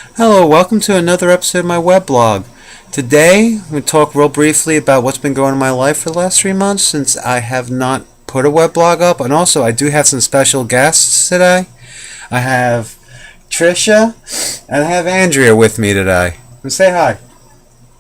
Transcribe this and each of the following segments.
Hello, welcome to another episode of my weblog. Today, I'm going to talk real briefly about what's been going on in my life for the last 3 months since I have not put a weblog up. And also, I do have some special guests today. I have Trisha and I have Andrea with me today. Say hi.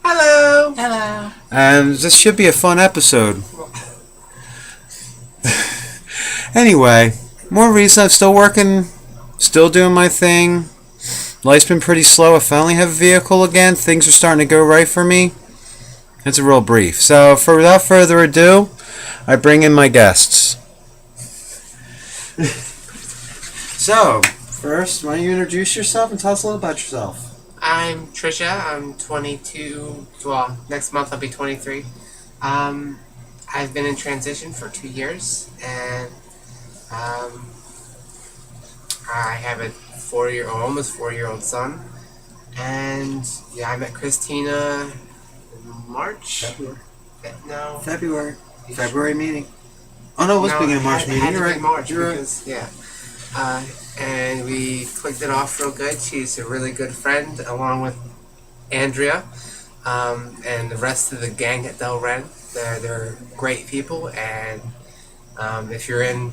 Hello. Hello. And this should be a fun episode. Anyway, more reason I'm still working, still doing my thing. Life's been pretty slow. I finally have a vehicle again. Things are starting to go right for me. It's a real brief. So, without further ado, I bring in my guests. So, first, why don't you introduce yourself and tell us a little about yourself? I'm Trisha. I'm 22. Well, next month I'll be 23. I've been in transition for 2 years, and I have a almost 4-year-old son. And yeah, I met Christina in March. February. February meeting. Oh no, it was beginning of March meeting. You're right. March because, yeah. And we clicked it off real good. She's a really good friend, along with Andrea, and the rest of the gang at Del Ren. They're great people, and if you're in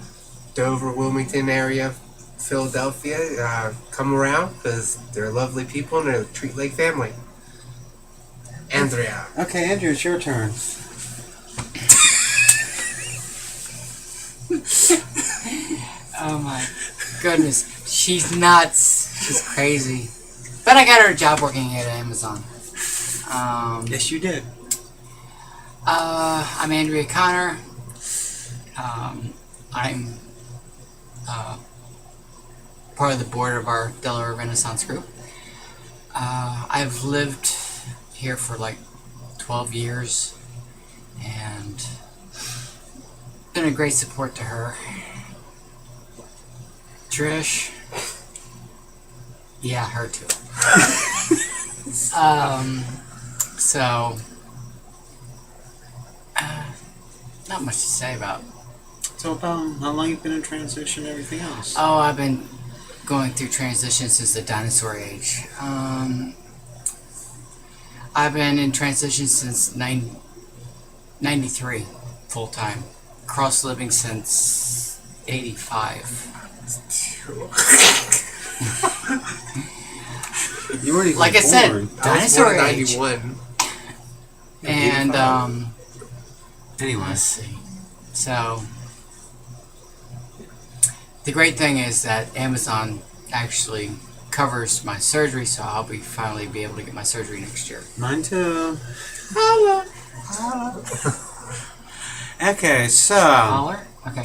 Dover, Wilmington area, Philadelphia, come around because they're lovely people and they're a treat like family. Andrea. Okay, Andrea, it's your turn. Oh my goodness. She's nuts. She's crazy. But I got her a job working at Amazon. Yes, you did. I'm Andrea Connor. I'm part of the board of our Delaware Renaissance group. I've lived here for like 12 years and been a great support to her. Trish. Yeah, her too. So, not much to say about. So about how long you've been in transition and everything else? Oh, I've been going through transition since the dinosaur age. I've been in transition since 93, full time. Cross living since 85. You weren't even like I said, born. dinosaur age. 91. And Anyway. let's see. So the great thing is that Amazon actually covers my surgery, so I'll finally be able to get my surgery next year. Mine too. Holla. Okay, so Holler? Okay.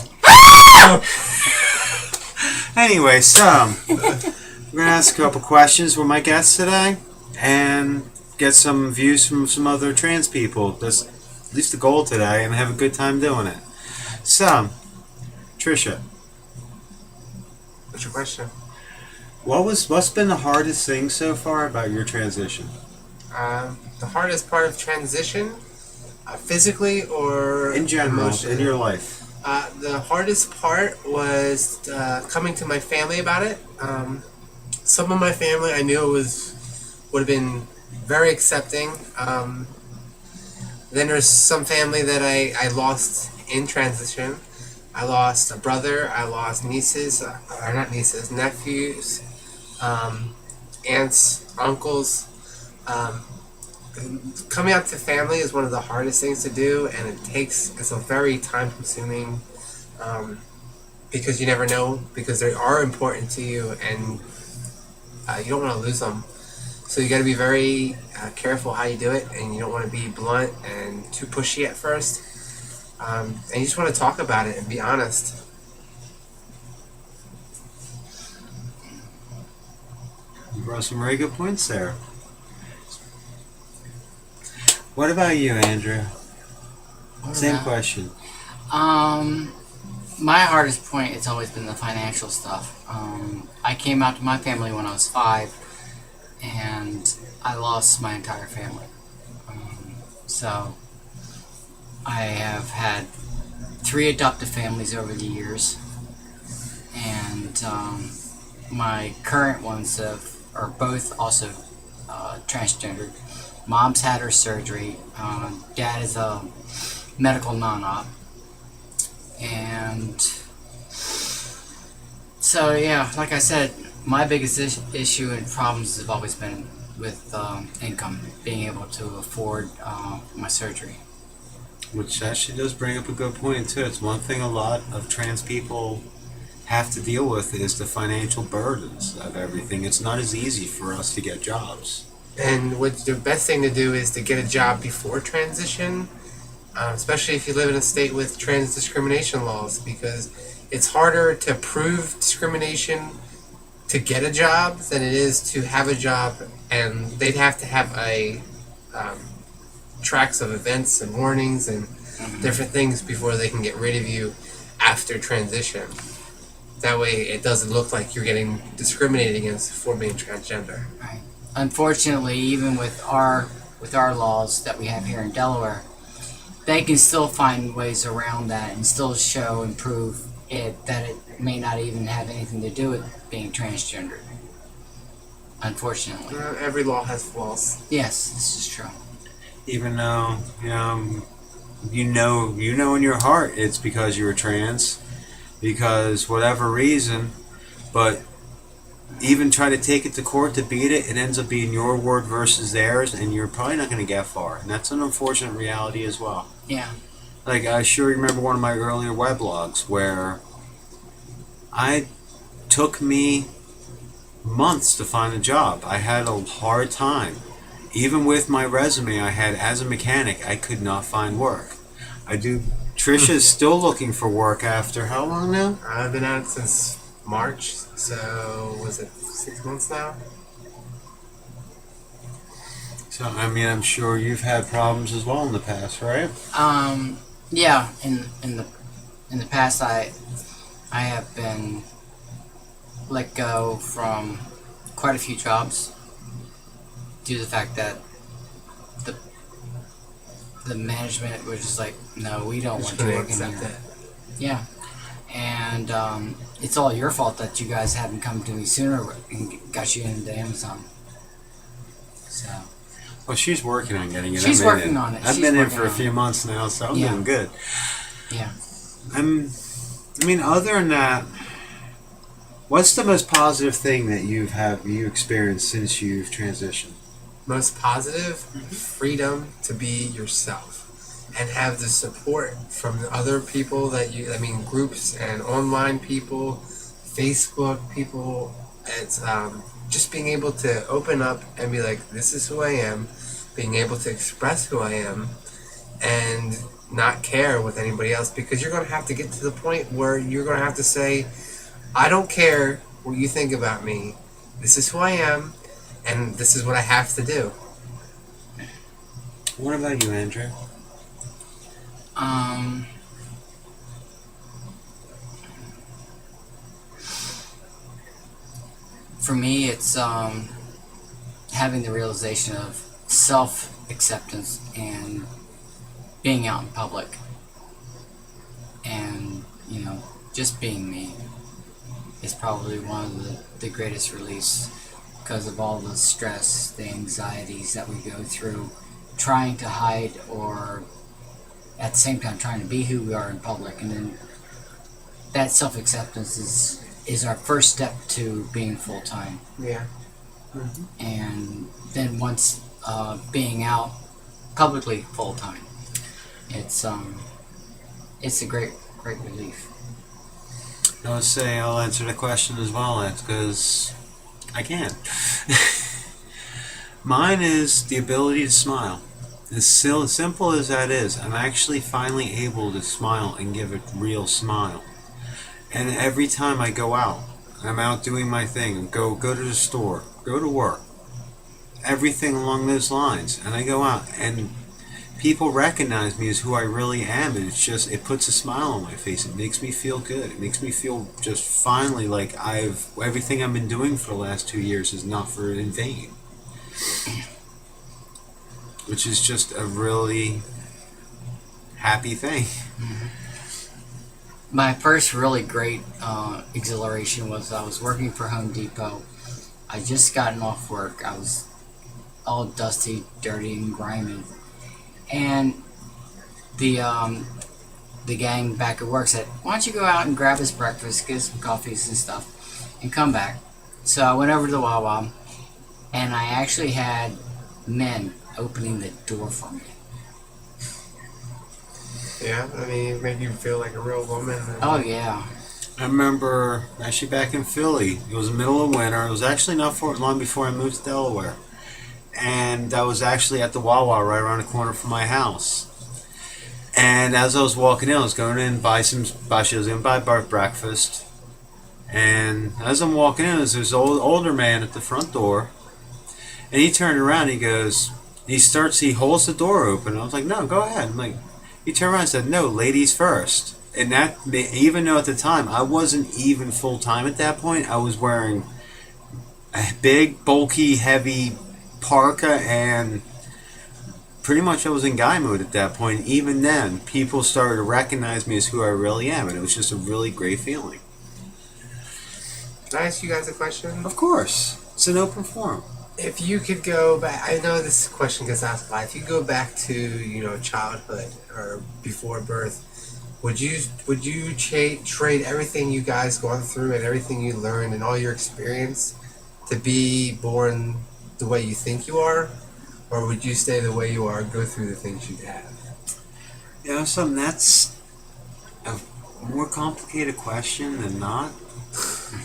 anyway, so we're gonna ask a couple questions with my guests today, and get some views from some other trans people. That's at least the goal today, and have a good time doing it. So, Trisha, What's your question? what's been the hardest thing so far about your transition? The hardest part of transition, physically or In general, emotionally? in your life. The hardest part was coming to my family about it. Some of my family I knew would have been very accepting. Then there's some family that I lost in transition. I lost a brother. I lost nieces, or not nieces, nephews, aunts, uncles. Coming out to family is one of the hardest things to do, and it's a very time consuming, because you never know, because they are important to you, and you don't want to lose them. So you got to be very careful how you do it, and you don't want to be blunt and too pushy at first, and you just want to talk about it and be honest. You brought some very good points there. What about you, Andrea? Same question. My hardest point, it's always been the financial stuff. I came out to my family when I was 5, and I lost my entire family. So I have had 3 adoptive families over the years, and my current ones are both also transgendered. Mom's had her surgery. Dad is a medical non-op. And so, yeah, like I said, my biggest issue and problems have always been with income, being able to afford my surgery. Which actually does bring up a good point too. It's one thing a lot of trans people have to deal with is the financial burdens of everything. It's not as easy for us to get jobs. And what the best thing to do is to get a job before transition, especially if you live in a state with trans discrimination laws, because it's harder to prove discrimination to get a job than it is to have a job, and they'd have to have a tracks of events and warnings and different things before they can get rid of you after transition. That way it doesn't look like you're getting discriminated against for being transgender. Right. Unfortunately, even with our laws that we have here in Delaware, they can still find ways around that and still show and prove that it may not even have anything to do with being transgender. Unfortunately. Every law has flaws. Yes, this is true. Even though you know in your heart it's because you were trans, because whatever reason, but even try to take it to court to beat it, it ends up being your word versus theirs, and you're probably not going to get far. And that's an unfortunate reality as well. Yeah. Like, I sure remember one of my earlier weblogs where took me months to find a job. I had a hard time. Even with my resume I had as a mechanic, I could not find work. Trisha's still looking for work after how long now? I've been at it since March, so was it 6 months now? So, I mean, I'm sure you've had problems as well in the past, right? Yeah. In the past, I have been let go from quite a few jobs due to the fact that the management was just like, no, we don't want you working here. Yeah. And it's all your fault that you guys hadn't come to me sooner and got you into Amazon. So. Well, she's working on getting it. She's working on it. I've been in for a few months now, so I'm doing good. Yeah. I mean, other than that, what's the most positive thing that you experienced since you've transitioned? Most positive, freedom to be yourself and have the support from the other people groups and online people, Facebook people. It's just being able to open up and be like, this is who I am, being able to express who I am and not care with anybody else, because you're going to have to get to the point where you're going to have to say, I don't care what you think about me. This is who I am, and this is what I have to do. What about you, Andrea? For me, it's having the realization of self-acceptance and being out in public and, just being me is probably one of the greatest release, because of all the stress, the anxieties that we go through trying to hide, or at the same time trying to be who we are in public. And then that self-acceptance is our first step to being full-time. Yeah. Mm-hmm. And then once being out publicly full-time, it's a great relief. I would say I'll answer the question as well, because I can. Mine is the ability to smile. As simple as that is, I'm actually finally able to smile and give a real smile. And every time I go out, I'm out doing my thing, go to the store, go to work, everything along those lines, and I go out and people recognize me as who I really am, and it puts a smile on my face. It makes me feel good. It makes me feel just finally like everything I've been doing for the last 2 years is not in vain. Which is just a really happy thing. Mm-hmm. My first really great exhilaration was I was working for Home Depot, I just gotten off work. I was all dusty, dirty, and grimy, and the gang back at work said, "Why don't you go out and grab us breakfast, get some coffees and stuff, and come back?" So I went over to the Wawa, and I actually had men opening the door for me. Yeah, I mean, it made you feel like a real woman. Oh yeah. I remember actually back in Philly. It was the middle of winter. It was actually not for long before I moved to Delaware, and I was actually at the Wawa right around the corner from my house. And as I was walking in, I was going in and I was going to buy breakfast. And as I'm walking in, there's this older man at the front door, and he turned around. He holds the door open. I was like, "No, go ahead." I'm like, he turned around and said, "No, ladies first." And that, even though at the time I wasn't even full time at that point, I was wearing a big, bulky, heavy parka, and pretty much I was in guy mode at that point. Even then, people started to recognize me as who I really am, and it was just a really great feeling. Can I ask you guys a question? Of course, it's an open forum. If you could go back, I know this question gets asked a lot. If you go back to childhood or before birth, would you trade everything you guys gone through and everything you learned and all your experience to be born the way you think you are, or would you stay the way you are and go through the things you have? Something that's a more complicated question than not.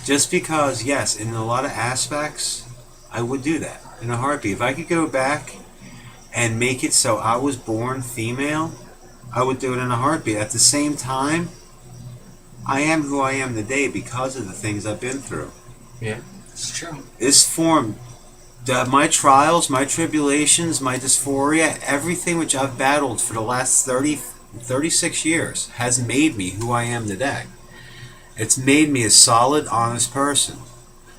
Just because, yes, in a lot of aspects, I would do that in a heartbeat. If I could go back and make it so I was born female, I would do it in a heartbeat. At the same time, I am who I am today because of the things I've been through. Yeah, It's true. This form, my trials, my tribulations, my dysphoria, everything which I've battled for the last 36 years has made me who I am today. It's made me a solid, honest person.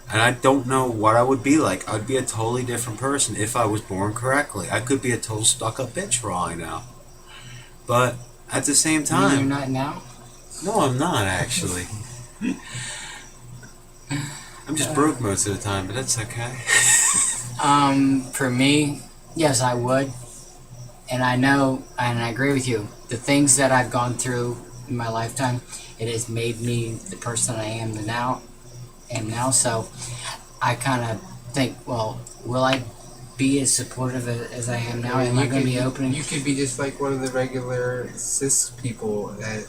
And I don't know what I would be like. I'd be a totally different person if I was born correctly. I could be a total stuck-up bitch for all I know. But at the same You're time... not now? No, I'm not, actually. I'm just broke most of the time, but that's okay. For me, yes, I would. And I know, and I agree with you, the things that I've gone through in my lifetime, it has made me the person I am now. So I kind of think, well, will I be as supportive as I am now? Am I going to be open? You could be just like one of the regular cis people that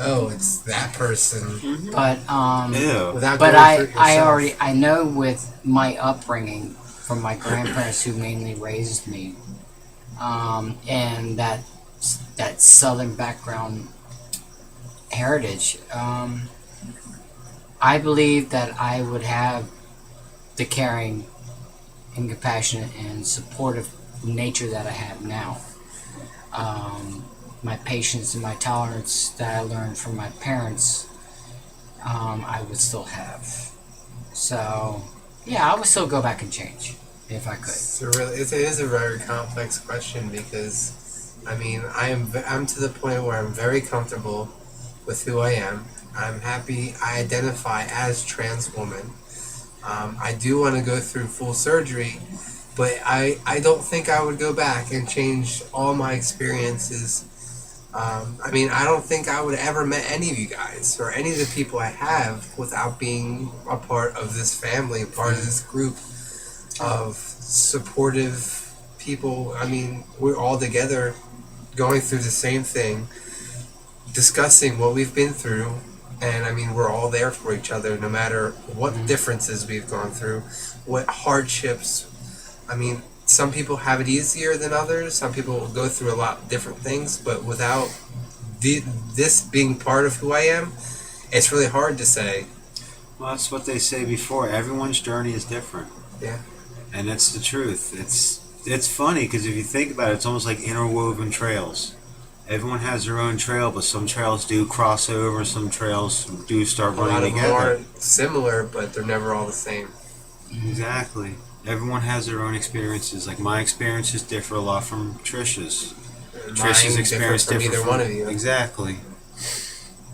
oh, it's that person. But Ew. Without but going through it I yourself. already I know with my upbringing from my grandparents who mainly raised me, and that southern background heritage. I believe that I would have the caring and compassionate and supportive nature that I have now. My patience and my tolerance that I learned from my parents, I would still have. So, yeah, I would still go back and change if I could. It is a very complex question because, I mean, I'm to the point where I'm very comfortable with who I am. I'm happy. I identify as trans woman. I do want to go through full surgery, but I don't think I would go back and change all my experiences. I mean, I don't think I would ever met any of you guys or any of the people I have without being a part of this family, a part of this group of supportive people. I mean, we're all together going through the same thing, discussing what we've been through. And I mean, we're all there for each other no matter what differences we've gone through, what hardships. I mean, some people have it easier than others. Some people will go through a lot of different things. But without this being part of who I am, it's really hard to say. Well, that's what they say before. Everyone's journey is different. Yeah. And that's the truth. It's funny because if you think about it, it's almost like interwoven trails. Everyone has their own trail, but some trails do cross over, some trails do start A lot running of them together. are similar, but they're never all the same. Exactly. Everyone has their own experiences. Like my experiences differ a lot from Trisha's. Trisha's Mine experience different from either one of you. Exactly.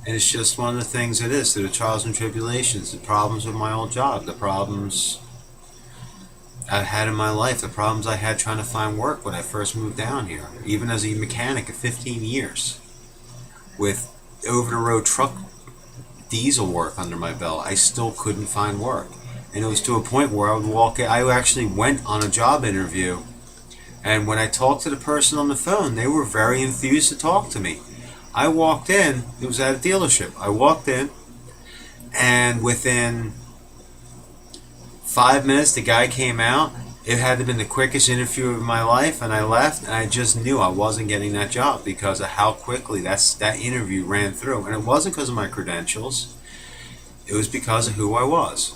And it's just one of the things it is, through the trials and tribulations, the problems with my old job, the problems I've had in my life, the problems I had trying to find work when I first moved down here, even as a mechanic of 15 years, with over-the-road truck diesel work under my belt, I still couldn't find work. And it was to a point where I would walk in. I actually went on a job interview, and when I talked to the person on the phone, they were very enthused to talk to me. I walked in, it was at a dealership. I walked in, and within 5 minutes, the guy came out. It had to have been the quickest interview of my life, and I left, and I just knew I wasn't getting that job because of how quickly that interview ran through. And it wasn't because of my credentials. It was because of who I was.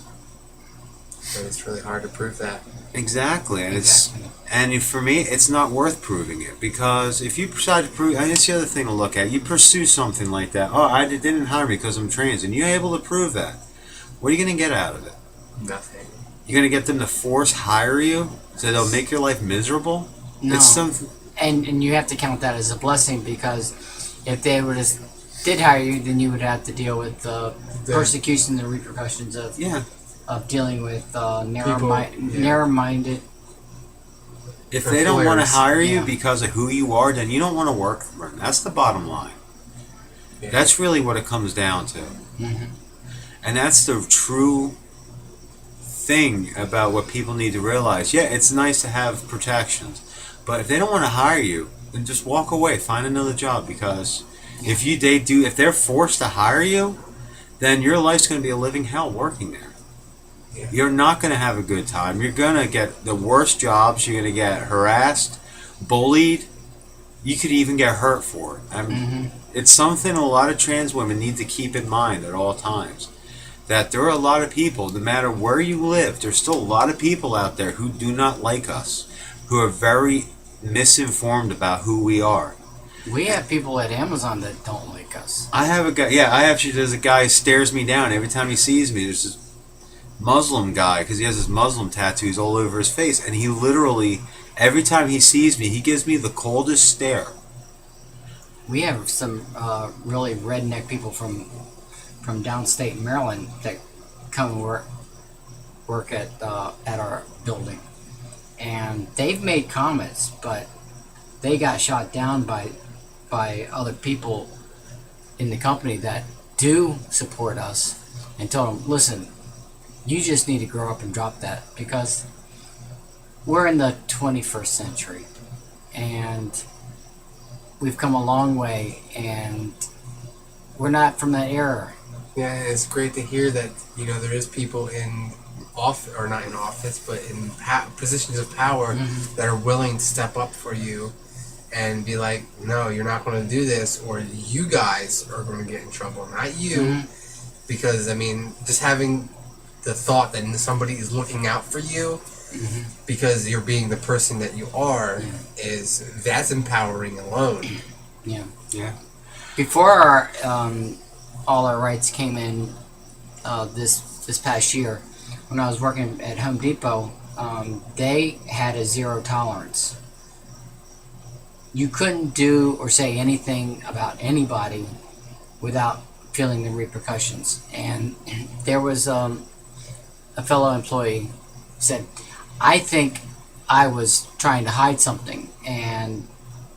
And it's really hard to prove that. Exactly, and Exactly. and for me, it's not worth proving it, because if you decide to prove, and it's the other thing to look at. You pursue something like that. Oh, I didn't hire me because I'm trans, and you're able to prove that. What are you going to get out of it? Nothing. You're going to get them to force hire you, so they'll make your life miserable. No. It's something. And you have to count that as a blessing, because if they did hire you, then you would have to deal with the persecution, the repercussions of Yeah. dealing with People, narrow-minded. If they don't want to Employers. hire you Yeah. because of who you are, then you don't want to work for them. That's the bottom line. Yeah. That's really what it comes down to. Mhm. And that's the true thing about what people need to realize. Yeah, it's nice to have protections, but if they don't want to hire you, then just walk away, find another job, because if they're forced to hire you, then your life's going to be a living hell working there. Yeah. You're not going to have a good time. You're going to get the worst jobs. You're going to get harassed, bullied. You could even get hurt for it. I mean, It's something a lot of trans women need to keep in mind at all times. That there are a lot of people, no matter where you live, there's still a lot of people out there who do not like us, who are very misinformed about who we are. We have people at Amazon that don't like us. I have a guy, there's a guy who stares me down every time he sees me. There's this Muslim guy, because he has his Muslim tattoos all over his face, and he literally, every time he sees me, he gives me the coldest stare. We have some really redneck people from downstate Maryland that come and work at our building, and they've made comments, but they got shot down by other people in the company that do support us, and told them, listen, you just need to grow up and drop that, because we're in the 21st century and we've come a long way, and we're not from that era. Yeah, it's great to hear that, there is people in office, or not in office, but in positions of power that are willing to step up for you and be like, no, you're not going to do this, or you guys are going to get in trouble, not you. Because, just having the thought that somebody is looking out for you because you're being the person that you are that's empowering alone. Yeah. Yeah. Before our all our rights came in this past year, when I was working at Home Depot, they had a zero tolerance. You couldn't do or say anything about anybody without feeling the repercussions. And there was a fellow employee said, I think I was trying to hide something. And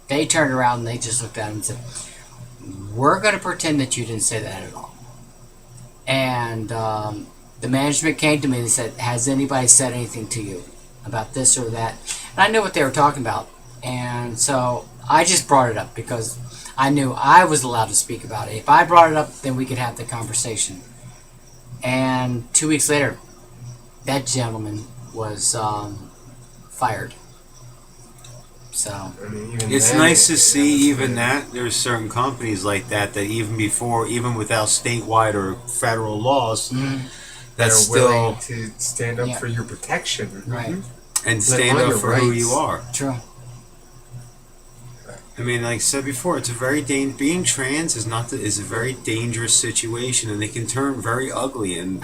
they turned around and they just looked at him and said, we're going to pretend that you didn't say that at all. And the management came to me and said, has anybody said anything to you about this or that? And I knew what they were talking about. And so I just brought it up because I knew I was allowed to speak about it. If I brought it up, then we could have the conversation. And 2 weeks later, that gentleman was fired. So It's nice to see even that there's certain companies like that even without statewide or federal laws, that that's are still willing to stand up for your protection. right, and stand up for who you are. true. Like I said before, it's a very being trans is a very dangerous situation, and it can turn very ugly in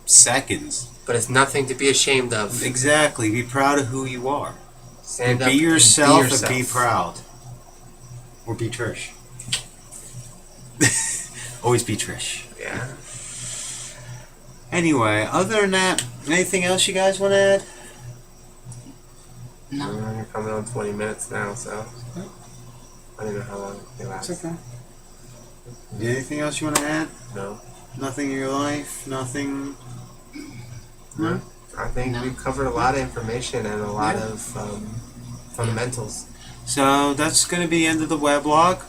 seconds. But it's nothing to be ashamed of. Exactly. Be proud of who you are. Stand And up be yourself and and be proud. Or be Trish. Always be Trish. Yeah. Anyway, other than that, anything else you guys want to add? No. We're coming on 20 minutes now, so I don't know how long they last. It's okay. Anything else you want to add? No. Nothing in your life? Nothing? No? I think No. we've covered a lot of information and a lot Yeah. of fundamentals. So that's going to be the end of the weblog.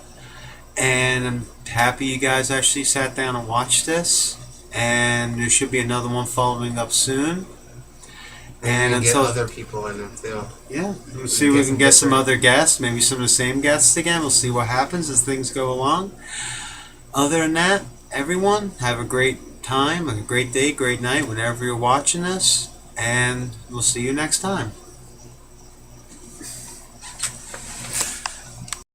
And I'm happy you guys actually sat down and watched this. And there should be another one following up soon. And And get until other people in them too. yeah, we'll see if we can get some different- other guests, maybe some of the same guests again. We'll see what happens as things go along. Other than that, everyone, have a great time, a great day, great night, whenever you're watching this, and we'll see you next time.